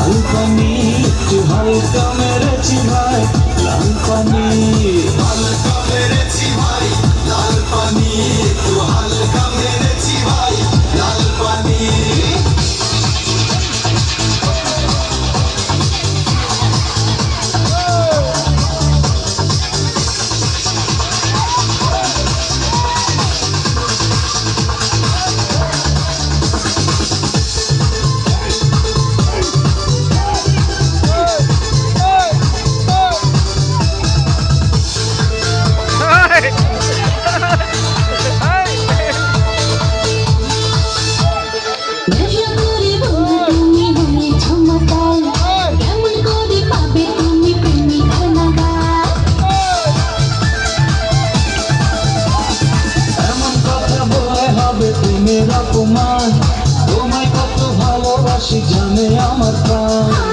লাল পানি একটু হালকা মেরেছি ভাই লাল পানি হালকা মেরেছি ভাই লাল পানি একটু হালকা মেরেছি ভাই লাল পানি অপমান তোমায় কত ভালোবাসি জানে আমার প্রাণ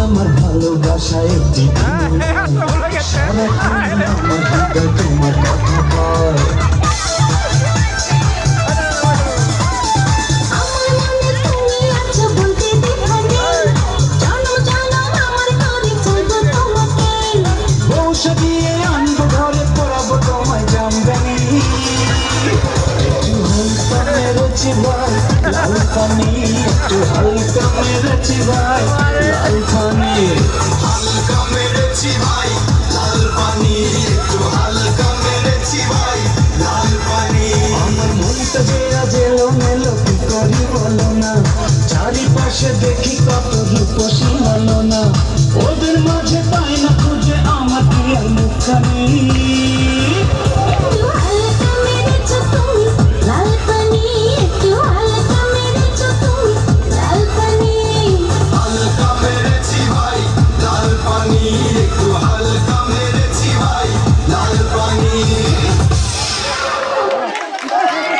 আমার ভালোবাসা একটি আমার হৃদয় তোমার কথা বল বৌসা দিয়ে আনবো ঘরে পড়াবো তোমায় জামদানি একটু হালকা মেরেছি ভাই লাল পানি একটু হালকা মেরেছি ভাই লাল পানি হালকা মেরেছি ভাই লাল পানি একটু হালকা মেরেছি ভাই লাল পানি আমার মনটা যে আজ এলোমেলো কি করি বলো না চারিপাশে দেখি কত রূপসী হলো না ওদের মাঝে পাই না খুঁজে আমার প্রিয় মুখখানি